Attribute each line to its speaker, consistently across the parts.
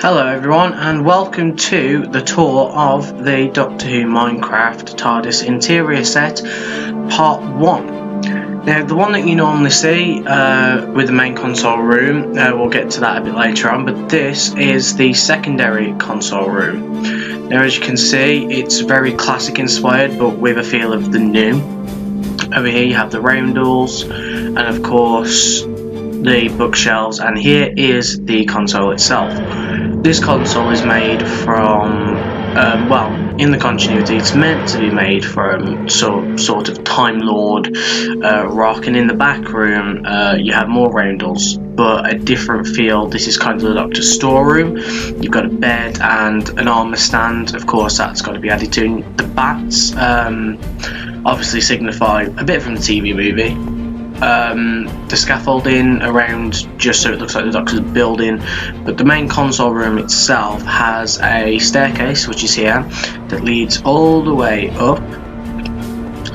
Speaker 1: Hello everyone and welcome to the tour of the Doctor Who Minecraft TARDIS interior set part 1. Now the one that you normally see with the main console room, we'll get to that a bit later on, but this is the secondary console room. Now as you can see, it's very classic inspired but with a feel of the new. Over here you have the roundels and of course the bookshelves, and here is the console itself. This console is made from, well, in the continuity it's meant to be made from sort of Time Lord rock, and in the back room you have more roundels but a different feel. This is kind of the Doctor's storeroom. You've got a bed and an armour stand, of course that's got to be added to. The bats obviously signify a bit from the TV movie. The scaffolding around just so it looks like the Doctor's building, but the main console room itself has a staircase which is here that leads all the way up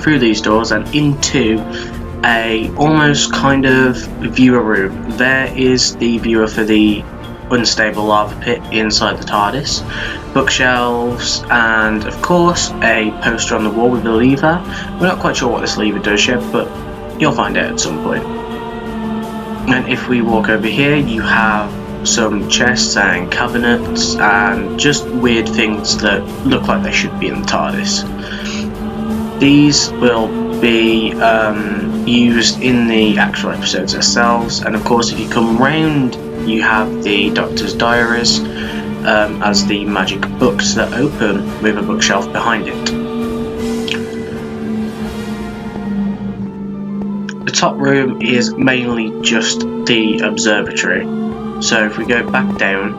Speaker 1: through these doors and into a almost kind of viewer room. There is the viewer for the unstable lava pit inside the TARDIS, bookshelves, and of course a poster on the wall with a lever. We're not quite sure what this lever does yet, but you'll find out at some point. And if we walk over here, you have some chests and cabinets and just weird things that look like they should be in the TARDIS. These will be used in the actual episodes themselves, and of course if you come round you have the Doctor's diaries as the magic books that open with a bookshelf behind it. The top room is mainly just the observatory. So if we go back down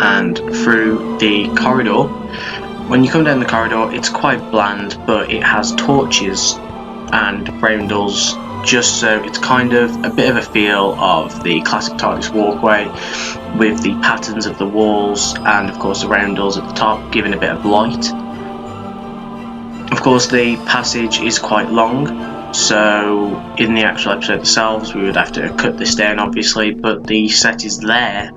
Speaker 1: and through the corridor, when you come down the corridor it's quite bland, but it has torches and roundels just so it's kind of a bit of a feel of the classic TARDIS walkway with the patterns of the walls and of course the roundels at the top giving a bit of light. Of course the passage is quite long, so in the actual episode themselves we would have to cut this down obviously, but the set is there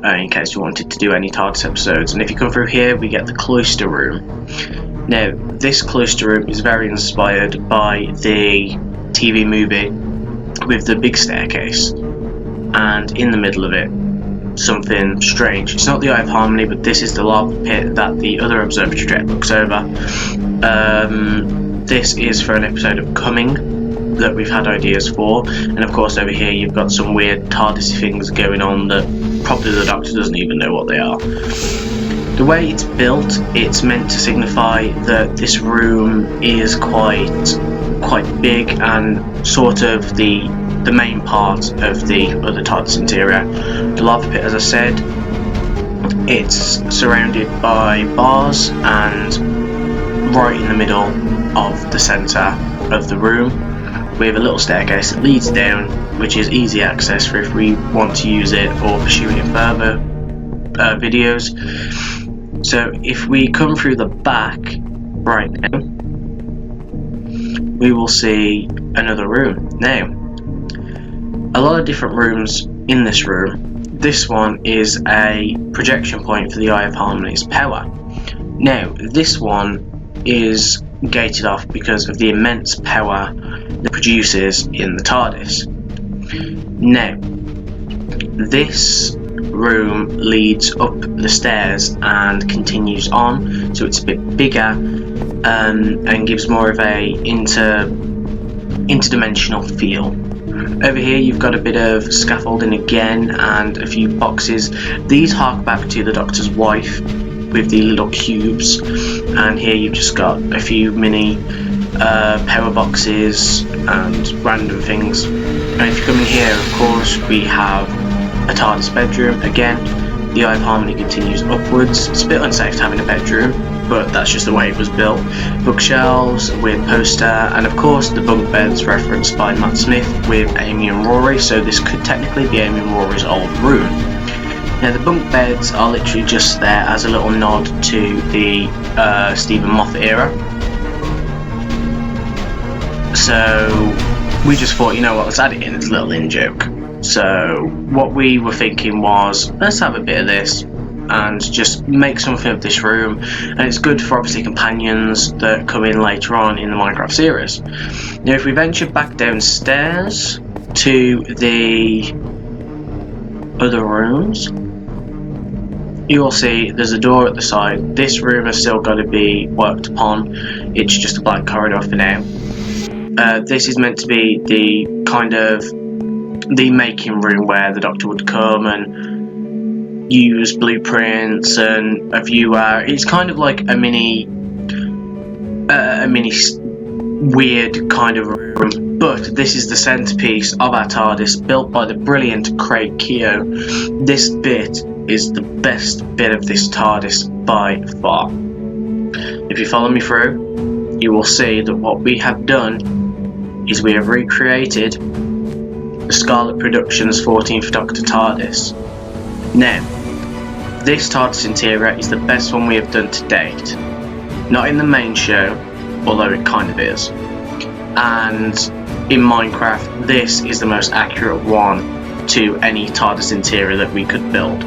Speaker 1: in case you wanted to do any TARDIS episodes. And if you come through here we get the cloister room. Now this cloister room is very inspired by the TV movie with the big staircase and in the middle of it something strange. It's not the Eye of Harmony, but this is the lava pit that the other observatory deck looks over. This is for an episode of Coming that we've had ideas for, and of course over here you've got some weird TARDIS things going on that probably the Doctor doesn't even know what they are. The way it's built, it's meant to signify that this room is quite big and sort of the main part of the other TARDIS interior. The lava pit, as I said, it's surrounded by bars and right in the middle of the centre of the room we have a little staircase that leads down, which is easy access for if we want to use it or pursue it in further videos. So if we come through the back right now, we will see another room. Now, a lot of different rooms in this room. This one is a projection point for the Eye of Harmony's power. Now, this one is gated off because of the immense power that produces in the TARDIS. Now, this room leads up the stairs and continues on, so it's a bit bigger and gives more of a interdimensional feel. Over here you've got a bit of scaffolding again and a few boxes. These hark back to the Doctor's wife with the little cubes, and here you've just got a few mini power boxes and random things. And if you come in here, of course, we have a TARDIS bedroom. Again, the Eye of Harmony continues upwards. It's a bit unsafe to have in a bedroom, but that's just the way it was built. Bookshelves, a weird poster, and of course the bunk beds referenced by Matt Smith with Amy and Rory, so this could technically be Amy and Rory's old room. Now the bunk beds are literally just there as a little nod to the Stephen Moffat era. So we just thought, you know what, let's add it in as a little in joke. So what we were thinking was, let's have a bit of this and just make something of this room, and it's good for obviously companions that come in later on in the Minecraft series. Now if we venture back downstairs to the other rooms, you will see there's a door at the side. This room has still got to be worked upon. It's just a blank corridor for now. This is meant to be the kind of the making room where the Doctor would come and use blueprints and a viewer. It's kind of like a mini weird kind of room, but this is the centerpiece of our TARDIS, built by the brilliant Craig Keogh. This bit is the best bit of this TARDIS by far. If you follow me through, you will see that what we have done is we have recreated the Scarlet Productions 14th Doctor TARDIS. Now, this TARDIS interior is the best one we have done to date. Not in the main show, although it kind of is. And in Minecraft, this is the most accurate one to any TARDIS interior that we could build.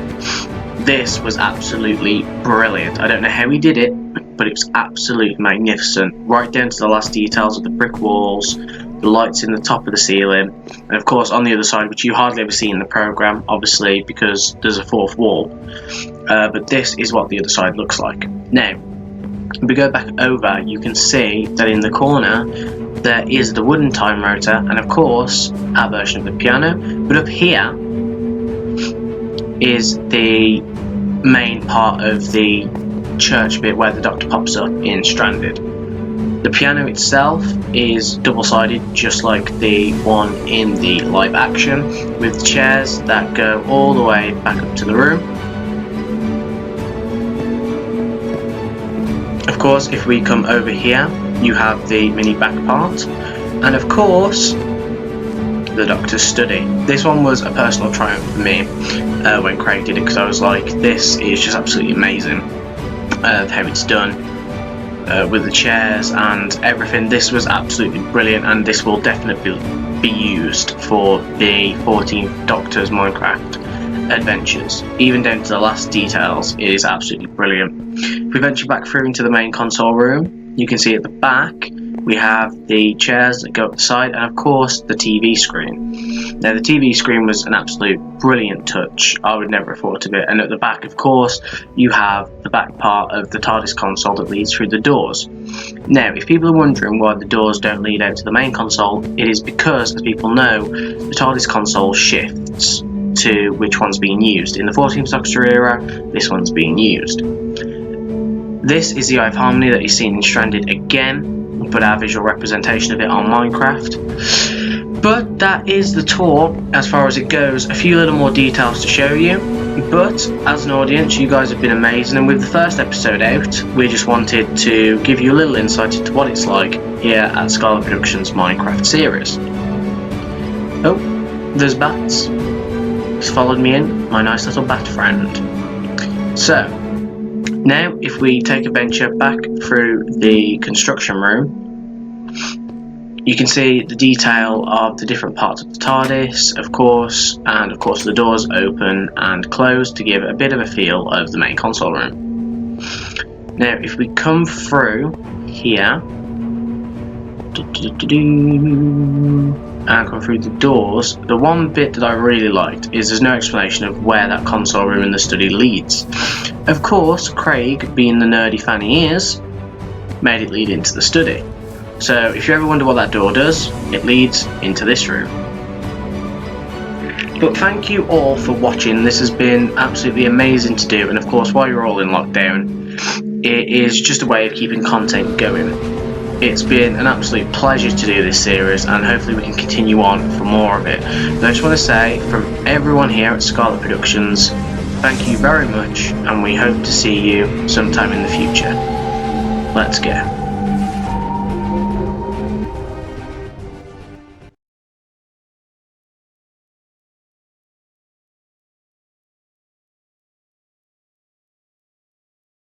Speaker 1: This was absolutely brilliant. I don't know how he did it, but it was absolutely magnificent. Right down to the last details of the brick walls, the lights in the top of the ceiling, and of course on the other side, which you hardly ever see in the program, obviously because there's a fourth wall. But this is what the other side looks like. Now, if we go back over, you can see that in the corner there is the wooden time rotor, and of course our version of the piano. But up here is the main part of the church bit where the Doctor pops up in Stranded. The piano itself is double-sided, just like the one in the live action, with chairs that go all the way back up to the room. Of course, if we come over here, you have the mini back part, and of course the Doctor's study. This one was a personal triumph for me when Craig did it, because I was like, this is just absolutely amazing how it's done with the chairs and everything. This was absolutely brilliant, and this will definitely be used for the 14th Doctor's Minecraft adventures. Even down to the last details, it is absolutely brilliant. If we venture back through into the main console room, you can see at the back we have the chairs that go up the side, and of course the TV screen. Now the TV screen was an absolute brilliant touch. I would never have thought of it. And at the back, of course, you have the back part of the TARDIS console that leads through the doors. Now, if people are wondering why the doors don't lead out to the main console, it is because, as people know, the TARDIS console shifts to which one's being used. In the 14th Doctor era, this one's being used. This is the Eye of Harmony that is seen in Stranded again. We'll put our visual representation of it on Minecraft. But that is the tour as far as it goes. A few little more details to show you. But as an audience, you guys have been amazing, and with the first episode out, we just wanted to give you a little insight into what it's like here at Scarlet Productions Minecraft series. Oh, there's bats. It's followed me in, my nice little bat friend. So, now if we take a venture back through the construction room, you can see the detail of the different parts of the TARDIS, of course, and of course the doors open and close to give a bit of a feel of the main console room. Now if we come through here, and come through the doors, the one bit that I really liked is there's no explanation of where that console room in the study leads. Of course, Craig, being the nerdy fan he is, made it lead into the study. So if you ever wonder what that door does, it leads into this room. But thank you all for watching. This has been absolutely amazing to do, and of course while you're all in lockdown, it is just a way of keeping content going. It's been an absolute pleasure to do this series, and hopefully we can continue on for more of it. But I just want to say, from everyone here at Scarlet Productions, thank you very much, and we hope to see you sometime in the future. Let's go.